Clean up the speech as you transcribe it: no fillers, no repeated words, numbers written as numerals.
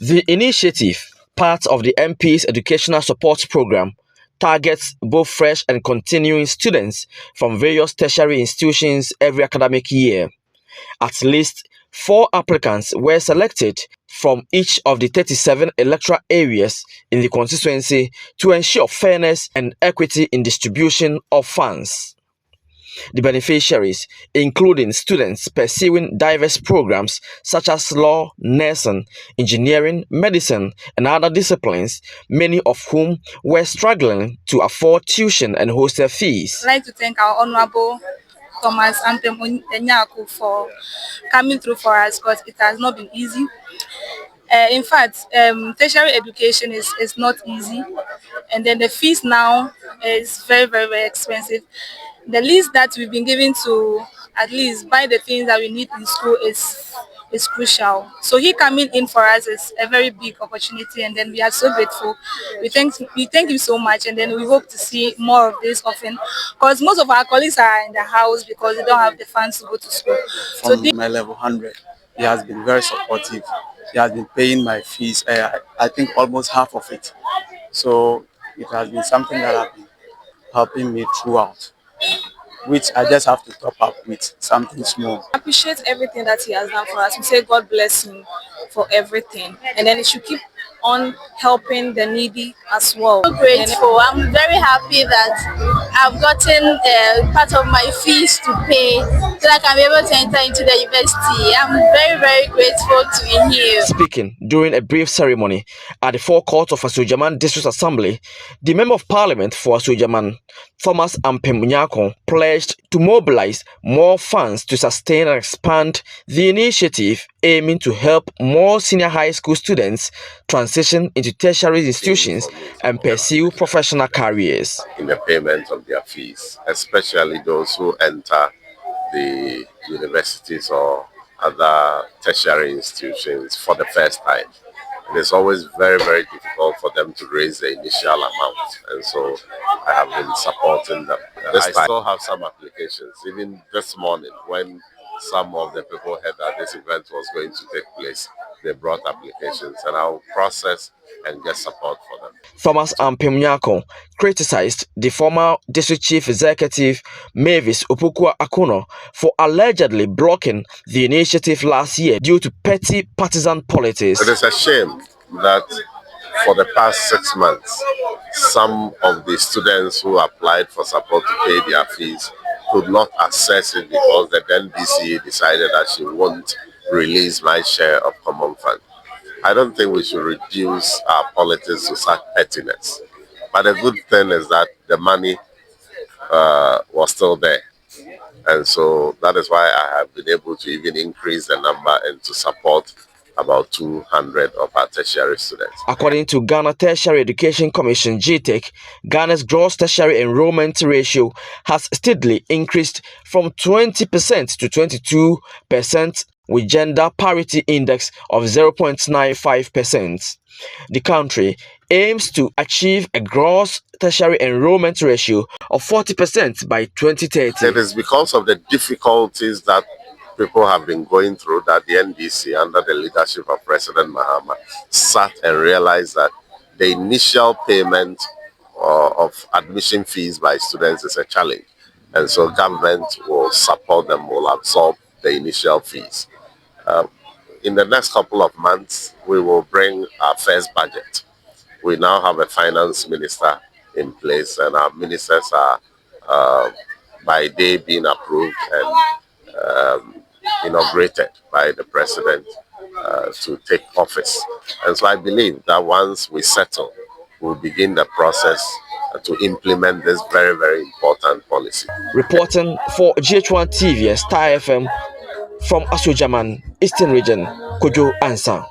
The initiative, part of the MP's educational support program, targets both fresh and continuing students from various tertiary institutions every academic year. At least 4 applicants were selected from each of the 37 electoral areas in the constituency to ensure fairness and equity in distribution of funds. The beneficiaries, including students pursuing diverse programs such as law, nursing, engineering, medicine, and other disciplines, many of whom were struggling to afford tuition and hostel fees. I'd like to thank our Honorable Thomas Ampem Nyarko for coming through for us, because it has not been easy. In fact, tertiary education is not easy, and then the fees now is very, very, very expensive. The least that we've been given to at least buy the things that we need in school is crucial. So he coming in for us is a very big opportunity, and then we are so grateful. We thank him so much, and then we hope to see more of this often, because most of our colleagues are in the house because they don't have the funds to go to school. From my level 100, he has been very supportive. He has been paying my fees, I think almost half of it. So it has been something that has been helping me throughout, which I just have to top up with something small. I appreciate everything that he has done for us. We say God bless him for everything, and then he should keep on helping the needy as well. I'm grateful. I'm very happy that I've gotten part of my fees to pay so that I can be able to enter into the university. I'm very, very grateful to be here. Speaking during a brief ceremony at the forecourt of Asuogyaman District Assembly, the Member of Parliament for Asuogyaman, Thomas Ampem Nyarko, pledged to mobilize more funds to sustain and expand the initiative, aiming to help more senior high school students transition into tertiary institutions and pursue professional careers. In the payment of their fees, especially those who enter the universities or other tertiary institutions for the first time. It is always very, very difficult for them to raise the initial amount, and so I have been supporting them. I still have some applications. Even this morning, when some of the people heard that this event was going to take place, they brought applications, and I'll process and get support for them. Thomas Ampem Nyarko criticized the former district chief executive Mavis Opoku-Akuno for allegedly blocking the initiative last year due to petty partisan politics. It is a shame that for the past 6 months, some of the students who applied for support to pay their fees could not access it because the then DCE decided that she won't release my share of common fund. I don't think we should reduce our politics to such pettiness. But the good thing is that the money was still there. And so that is why I have been able to even increase the number and to support about 200 of our tertiary students. According to Ghana Tertiary Education Commission (GTEC), Ghana's gross tertiary enrollment ratio has steadily increased from 20% to 22%, with gender parity index of 0.95%. The country aims to achieve a gross tertiary enrollment ratio of 40% by 2030. It is because of the difficulties that people have been going through that the NDC, under the leadership of President Mahama, sat and realized that the initial payment of admission fees by students is a challenge. And so government will support them, will absorb the initial fees. In the next couple of months, we will bring our first budget. We now have a finance minister in place, and our ministers are by day being approved and inaugurated by the president to take office. And so I believe that once we settle, we'll begin the process to implement this very, very important policy. Reporting for GH1 TV, Star FM, from Asuogyaman, Eastern Region, Kojo Ansa.